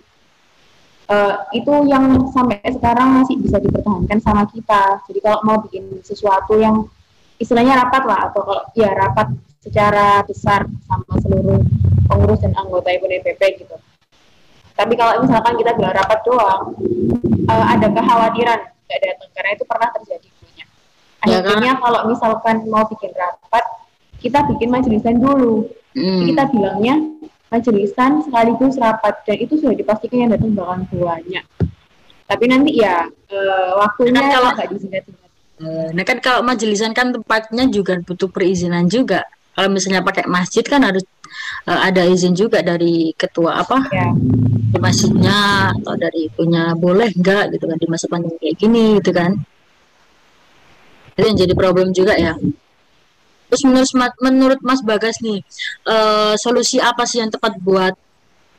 itu yang sampai sekarang masih bisa dipertahankan sama kita. Jadi kalau mau bikin sesuatu yang istilahnya rapat lah, atau kalau ya rapat secara besar sama seluruh pengurus dan anggota IPP gitu. Tapi kalau misalkan kita bilang rapat doang, ada kekhawatiran nggak datang, karena itu pernah terjadi dulunya. Akhirnya kalau misalkan mau bikin rapat, kita bikin majelisan dulu. Jadi kita bilangnya majelisan sekaligus rapat, dan itu sudah dipastikan yang datang bakalan banyak. Tapi nanti ya waktunya kan kalau nggak disingkat-singkat. Nah kan kalau majelisan kan tempatnya juga butuh perizinan juga. Kalau misalnya pakai masjid kan harus ada izin juga dari ketua di masjidnya, atau dari punya boleh nggak gitu kan di masa pandemi kayak gini gitu kan. Itu yang jadi problem juga ya. Terus menurut Mas Bagas nih, solusi apa sih yang tepat buat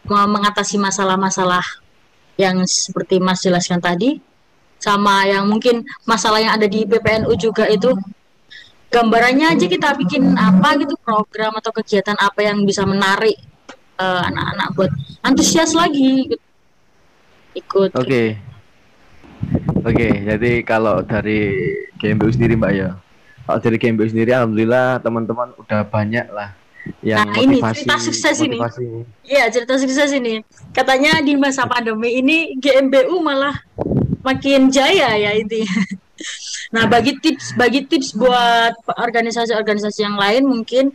mengatasi masalah-masalah yang seperti Mas jelaskan tadi, sama yang mungkin masalah yang ada di PPNU juga itu, gambarannya aja kita bikin apa gitu, program atau kegiatan apa yang bisa menarik anak-anak buat antusias lagi ikut. Oke, jadi kalau dari GMBU sendiri Mbak ya, kalau dari GMBU sendiri alhamdulillah teman-teman udah banyak lah yang ini motivasi. cerita sukses ini. Iya, cerita sukses ini. Katanya di masa pandemi ini GMBU malah makin jaya ya intinya. Nah, bagi tips buat organisasi-organisasi yang lain mungkin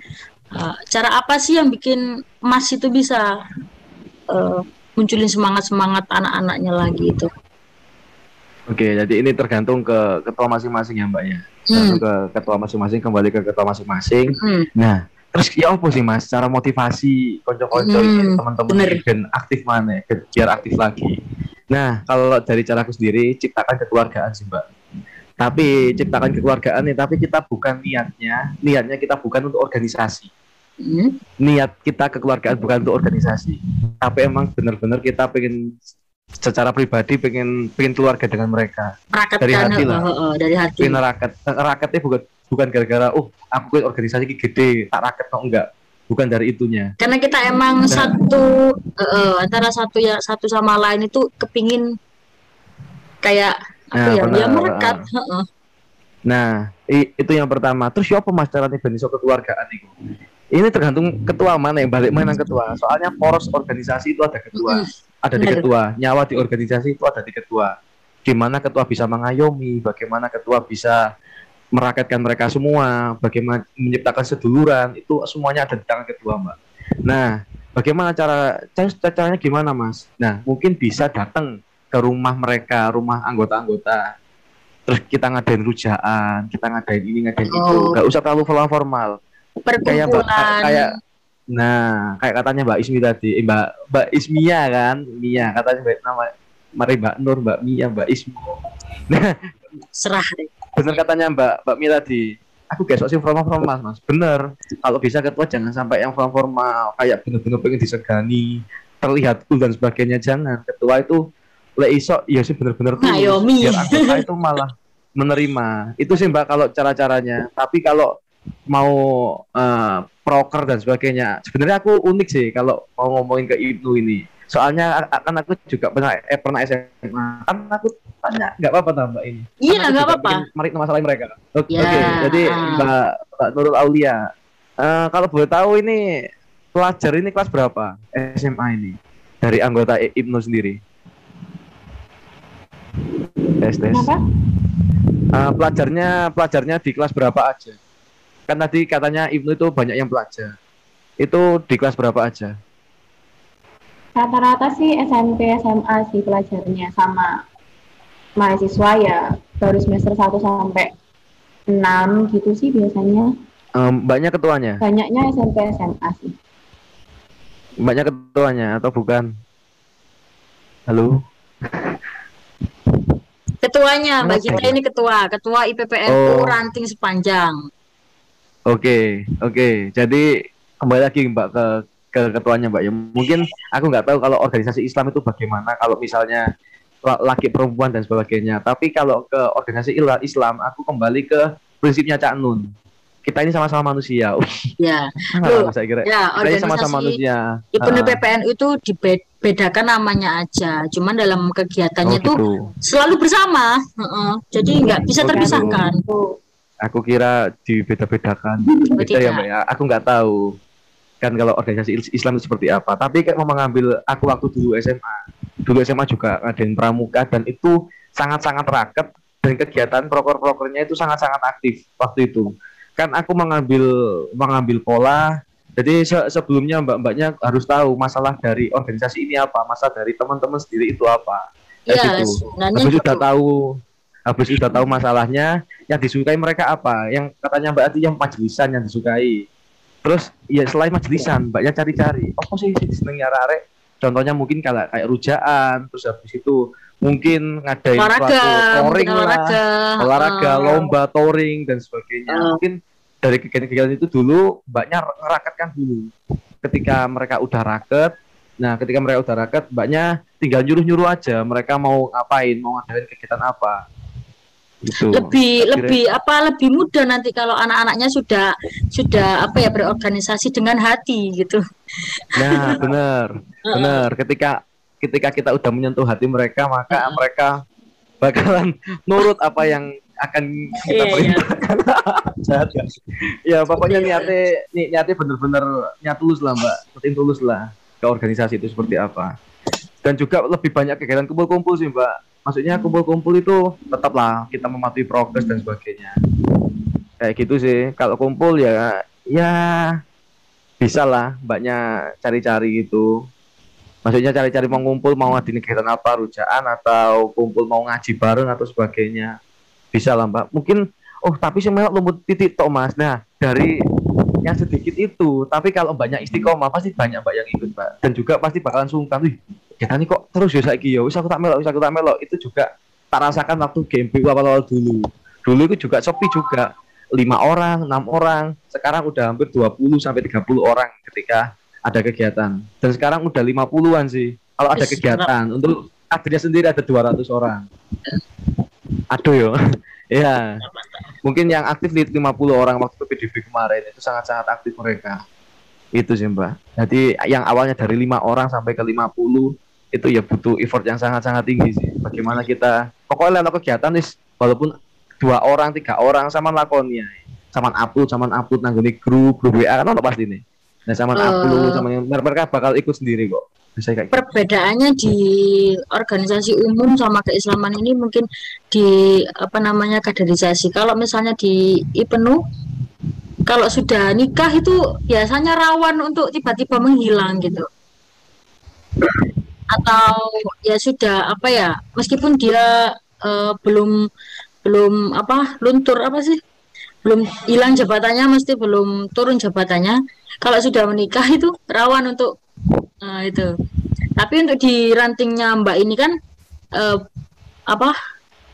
cara apa sih yang bikin Mas itu bisa munculin semangat anak-anaknya lagi itu? Oke, jadi ini tergantung ke ketua masing-masing ya Mbak ya. Tergantung ke ketua masing-masing, kembali ke ketua masing-masing. Nah, terus ya apa sih Mas cara motivasi konco-konco ini teman-teman dan aktif mana biar aktif lagi. Nah, kalau dari caraku sendiri ciptakan kekeluargaan sih Mbak. Tapi ciptakan kekeluargaan nih, tapi kita bukan niatnya kita bukan untuk organisasi. Niat kita kekeluargaan bukan untuk organisasi. Tapi emang benar-benar kita pengen secara pribadi pengen keluarga dengan mereka. Dari hati lah. Dari hati. Pengen rakatnya bukan gara-gara aku ikut organisasi gede tak raket kok, enggak. Bukan dari itunya. Karena kita emang antara satu sama lain itu kepingin kayak merekat. Nah, itu yang pertama. Terus siapa Mas caranya bentuk kekeluargaan itu? Ini tergantung ketua mana yang balik mana ketua. Soalnya poros organisasi itu ada ketua. Ada di ketua, nyawa di organisasi itu ada di ketua. Gimana ketua bisa mengayomi, bagaimana ketua bisa merakatkan mereka semua, bagaimana menciptakan seduluran, itu semuanya ada di tangan ketua Mbak. Nah, bagaimana caranya gimana Mas? Nah, mungkin bisa datang ke rumah mereka, rumah anggota-anggota. Terus kita ngadain rujaan, kita ngadain ini, ngadain itu. Gak usah terlalu formal. Kayak katanya Mbak Ismi tadi, Mbak Ismia kan, Mia katanya nama mari Mbak Nur, Mbak Mia, Mbak Ismi. Nah, serah deh. Bener katanya Mbak Mia tadi, aku gak sok sih formal Mas. Bener, kalau bisa ketua jangan sampai yang formal kayak bener-bener pengen disegani, terlihat cool dan sebagainya, jangan. Ketua itu iso ya sih bener-bener tuh biar anggota itu malah menerima. Itu sih Mbak kalau cara-caranya. Tapi kalau mau proker dan sebagainya, sebenarnya aku unik sih kalau mau ngomongin ke Ibnu ini. Soalnya kan aku juga pernah SMA. Kan aku tanya, nggak apa-apa Mbak ini? Iya, nggak apa-apa. Mari masalahnya mereka. Oke. Jadi Mbak Nurul Aulia, kalau boleh tahu ini pelajar ini kelas berapa SMA ini dari anggota Ibnu sendiri? Tes. Pelajarnya di kelas berapa aja? Kan tadi katanya Ibnu itu banyak yang pelajar. Itu di kelas berapa aja? Rata-rata sih SMP, SMA sih pelajarannya, sama mahasiswa ya baru semester 1 sampai 6 gitu sih biasanya. Mbaknya ketuanya? Banyaknya SMP, SMA sih. Mbaknya ketuanya atau bukan? Halo? Ketuanya, Mbak Oke. Gita ini ketua IPPNU Oh, ranting sepanjang. oke. Jadi kembali lagi Mbak ke ketuanya Mbak ya. Mungkin aku nggak tahu kalau organisasi Islam itu bagaimana kalau misalnya laki perempuan dan sebagainya. Tapi kalau ke organisasi Islam, aku kembali ke prinsipnya Cak Nun. Kita ini sama-sama manusia. Ya, Salah loh, Mas saya kira. ya Kita ini sama-sama organisasi manusia. IPN PPNU itu dibedakan namanya aja, cuman dalam Oh kegiatannya itu gitu. selalu bersama, jadi nggak bisa Oh gitu. terpisahkan. Tuh, Aku kira dibeda-bedakan. Oh, Beda ya Mbak tidak. ya. Aku nggak tahu kan kalau organisasi Islam itu seperti apa. Tapi kayak mau mengambil aku waktu dulu SMA. Dulu SMA juga ngadain pramuka dan itu sangat-sangat raket dan kegiatan proker-prokernya itu sangat-sangat aktif waktu itu. Kan aku mengambil pola. Jadi sebelumnya mbak-mbaknya harus tahu masalah dari organisasi ini apa, masalah dari teman-teman sendiri itu apa. Kayak Ya, gitu. sebenarnya Habis gitu. sudah tahu habis sudah tahu masalahnya, yang disukai mereka apa, yang katanya Mbak Ati yang majelisan yang disukai. Terus ya selain majelisan mbaknya cari-cari apa sih senengnya arek, contohnya mungkin kalau kayak rujaan, terus habis itu mungkin ngadain Olahraga, suatu mungkin touring lah, olahraga. olahraga lomba touring dan sebagainya. Uh, Mungkin dari kegiatan-kegiatan itu dulu mbaknya ngeraketkan dulu. Ketika mereka udah raket, nah ketika mereka udah raket mbaknya tinggal nyuruh-nyuruh aja mereka mau ngapain, mau ngadain kegiatan apa gitu. lebih mudah nanti kalau anak-anaknya sudah apa ya berorganisasi dengan hati gitu. Nah, benar. Ketika kita udah menyentuh hati mereka, maka mereka bakalan nurut apa yang akan kita Iya, iya. perintahkan. Jahat kan? Ya, pokoknya niatnya bener-bener niat tulus lah, Mbak. Niatin tulus lah ke organisasi itu seperti apa. Dan juga lebih banyak kegiatan kumpul-kumpul sih, Mbak. Maksudnya kumpul-kumpul itu tetaplah kita mematuhi progres dan sebagainya. Kayak gitu sih. Kalau kumpul ya bisa lah mbaknya cari-cari gitu, maksudnya cari-cari mau ngumpul mau ngadain kegiatan apa, rujaan atau kumpul mau ngaji bareng atau sebagainya, bisa lah mbak. Mungkin tapi sih melok lumut titik tok mas. Nah dari yang sedikit itu, tapi kalau banyak istiqomah pasti banyak mbak yang ikut mbak, dan juga pasti bakalan sungkan, wih kegiatan ini kok terus ya saiki ya, wis aku tak melok. Itu juga tak rasakan waktu GMBU awal-awal dulu itu juga sepi juga, 5 orang, 6 orang, sekarang udah hampir 20 sampai 30 orang ketika ada kegiatan. Dan sekarang udah 50-an sih. Kalau ada kegiatan, untuk adanya sendiri ada 200 orang. Aduh yo. Ya, mungkin yang aktif di 50 orang waktu PDB kemarin itu sangat-sangat aktif mereka. Itu sih Mbak. Jadi yang awalnya dari 5 orang sampai ke 50 itu ya butuh effort yang sangat-sangat tinggi sih. Bagaimana kita pokoknya lewat kegiatan walaupun 2 orang, 3 orang sama lakonnya. Sama upload nangguni grup WA kan ono pasti nih. Nah, sama upload sama mereka bakal ikut sendiri kok. Bisa kayak gitu. Perbedaannya di organisasi umum sama keislaman ini mungkin di apa namanya kaderisasi. Kalau misalnya di IPNU, kalau sudah nikah itu biasanya rawan untuk tiba-tiba menghilang gitu. Atau ya sudah apa ya, meskipun dia belum luntur apa sih, belum hilang jabatannya, mesti belum turun jabatannya. Kalau sudah menikah itu rawan untuk itu. Tapi untuk di rantingnya Mbak ini kan apa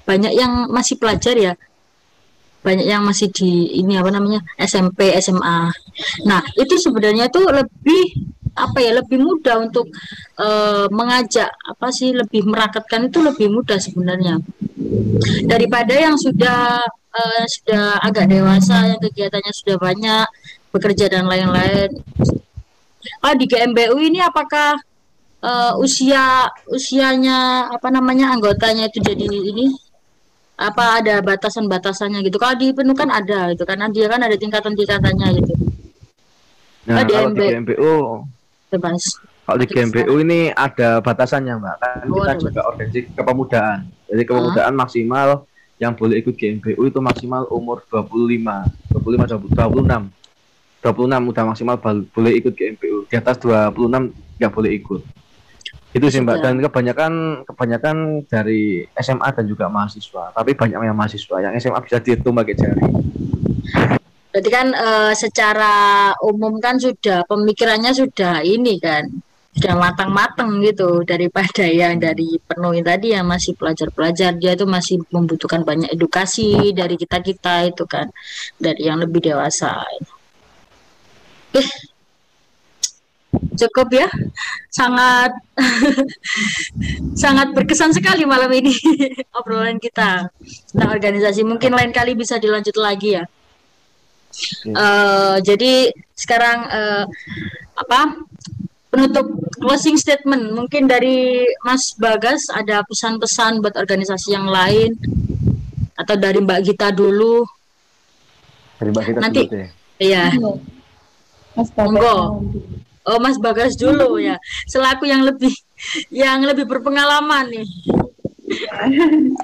banyak yang masih pelajar ya, banyak yang masih di ini apa namanya SMP, SMA. Nah itu sebenarnya tuh lebih apa ya, lebih mudah untuk mengajak apa sih, lebih merakatkan itu lebih mudah sebenarnya daripada yang sudah agak dewasa, yang kegiatannya sudah banyak, bekerja dan lain-lain. Di GMBU ini apakah usianya apa namanya anggotanya itu jadi ini apa ada batasan-batasannya gitu? Kalau di PNU kan ada itu karena dia kan ada tingkatan-tingkatannya gitu. Nah, kalau di MB GMBU bebas. Kalau di GMBU ini ada batasannya Mbak, kan kita ada juga organisasi kepemudaan. Jadi kepemudaan maksimal yang boleh ikut GMBU itu maksimal umur 26 udah maksimal boleh ikut GMBU. Di atas 26 nggak boleh ikut. Itu sih Mbak, sudah. dan kebanyakan dari SMA dan juga mahasiswa. Tapi banyak yang mahasiswa, yang SMA bisa dihitung pakai jari. Berarti kan secara umum kan sudah pemikirannya sudah ini kan sudah matang-matang gitu daripada yang dari penuh tadi yang masih pelajar-pelajar dia itu masih membutuhkan banyak edukasi dari kita-kita itu kan dari yang lebih dewasa. Cukup ya, sangat sangat berkesan sekali malam ini obrolan kita tentang organisasi. Mungkin lain kali bisa dilanjut lagi ya. Jadi sekarang apa penutup closing statement mungkin dari Mas Bagas ada pesan-pesan buat organisasi yang lain atau dari Mbak Gita dulu Dari Mbak kita nanti dulu deh. iya Mas Bagas monggo. dulu. Oh Mas Bagas dulu ya selaku yang lebih berpengalaman nih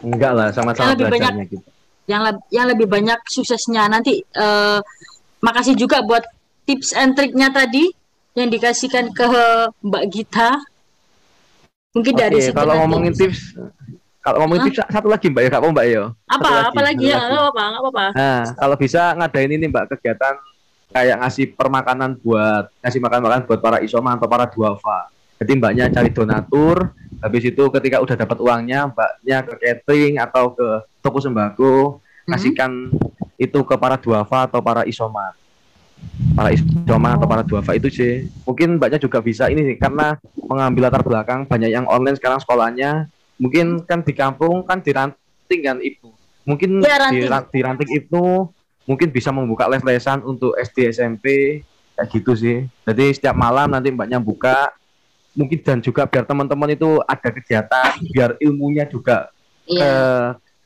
Enggak lah, sama-sama lebih banyak belajarnya gitu. yang lebih banyak suksesnya nanti makasih juga buat tips and triknya tadi yang dikasihkan ke Mbak Gita mungkin dari Oke, situ kalau nanti ngomongin tips, satu lagi Mbak ya, Kak Mbak ya. apa lagi ya nggak apa-apa Nah, kalau bisa ngadain ini Mbak kegiatan kayak ngasih makan buat para isoman atau para duafa. Jadi Mbaknya cari donatur, habis itu ketika udah dapat uangnya, Mbaknya ke catering atau ke toko sembako, kasihkan itu ke para duafa atau para isoman. Para isoman atau para duafa itu sih. Mungkin Mbaknya juga bisa ini sih, karena mengambil latar belakang banyak yang online sekarang sekolahnya. Mungkin kan di kampung kan diranting kan Ibu. Mungkin ya, di ranting itu mungkin bisa membuka les-lesan untuk SD SMP kayak gitu sih. Jadi setiap malam nanti Mbaknya buka mungkin dan juga biar teman-teman itu ada kegiatan, biar ilmunya juga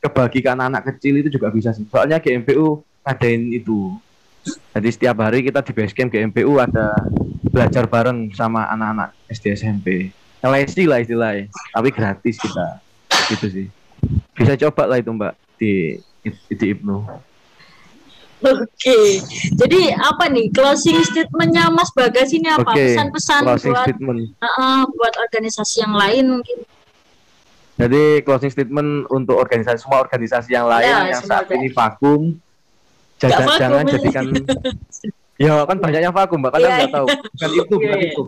kebagi ke anak-anak kecil itu juga bisa sih. Soalnya GMPU ngadain itu. Jadi setiap hari kita di basecamp GMPU ada belajar bareng sama anak-anak SD SMP. Lesi lah istilahnya, tapi gratis kita. Gitu sih. Bisa coba lah itu Mbak di Ibnu. Oke, jadi apa nih closing statementnya Mas Bagas ini apa? Pesan-pesan buat organisasi yang lain mungkin. Jadi closing statement untuk semua organisasi yang lain yang saat ini vakum, jangan jadikan. Ya kan banyaknya vakum, Mbak. Kalian nggak tahu. Bukan itu, bukan itu.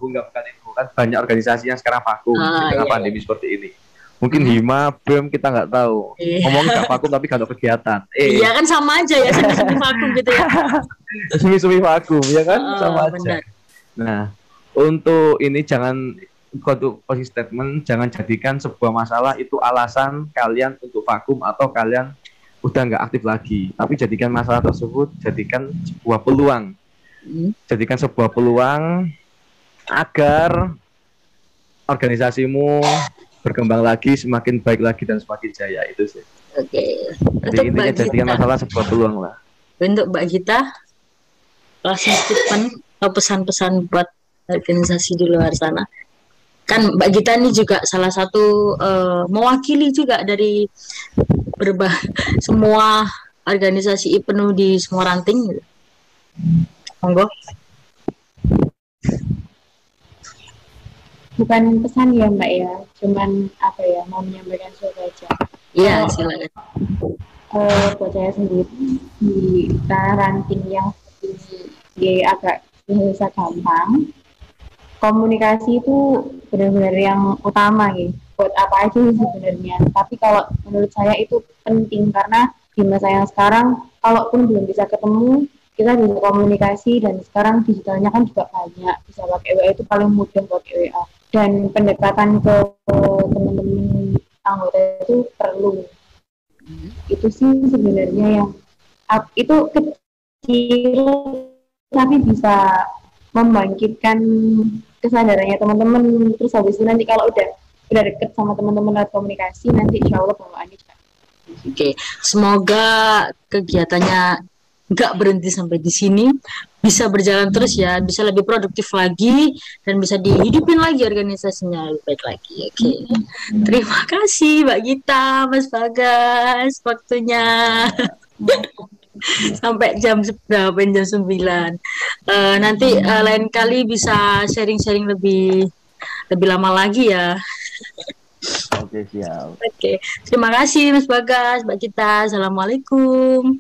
Kan banyak organisasi yang sekarang vakum di tengah pandemi seperti ini. Mungkin Hima, BEM kita nggak tahu. Ngomongin nggak vakum tapi nggak ada kegiatan. Iya kan sama aja ya, semi-semi vakum gitu ya. Semi-semi vakum, ya kan sama aja. Benar. Nah, untuk ini untuk closing statement, jangan jadikan sebuah masalah itu alasan kalian untuk vakum atau kalian udah nggak aktif lagi. Tapi jadikan masalah tersebut, jadikan sebuah peluang. Jadikan sebuah peluang agar organisasimu berkembang lagi, semakin baik lagi dan semakin jaya itu sih. Oke. Jadi intinya jadikan masalah sebuah peluang lah. Untuk Mbak Gita, closing statement atau pesan-pesan buat organisasi di luar sana. Kan Mbak Gita ini juga salah satu mewakili juga dari semua organisasi IPNU di semua ranting. Monggo. Bukan pesan ya Mbak ya, cuman apa ya, mau menyampaikan sesuatu aja. Iya, silakan. Buat saya sendiri di ranting yang seperti agak bisa gampang, komunikasi itu benar-benar yang utama gitu. Buat apa aja sebenarnya. Tapi kalau menurut saya itu penting karena di masa yang sekarang, kalaupun belum bisa ketemu, kita bisa komunikasi dan sekarang digitalnya kan juga banyak, bisa pakai WA itu paling mudah pakai WA. Dan pendekatan ke teman-teman anggota itu perlu. Itu sih sebenarnya yang itu kecil tapi bisa membangkitkan kesadarannya teman-teman. Terus habis itu nanti kalau udah deket sama teman-teman lewat komunikasi, nanti insya Allah bawaannya juga. Oke, semoga kegiatannya nggak berhenti sampai di sini, bisa berjalan terus ya, bisa lebih produktif lagi dan bisa dihidupin lagi organisasinya lebih baik lagi. Oke. Terima kasih Mbak Gita, Mas Bagas waktunya. Sampai jam berapa? Jam 9. Nanti lain kali bisa sharing-sharing lebih lebih lama lagi ya. Oke, siap. Oke, terima kasih Mas Bagas, Mbak Gita. Assalamualaikum.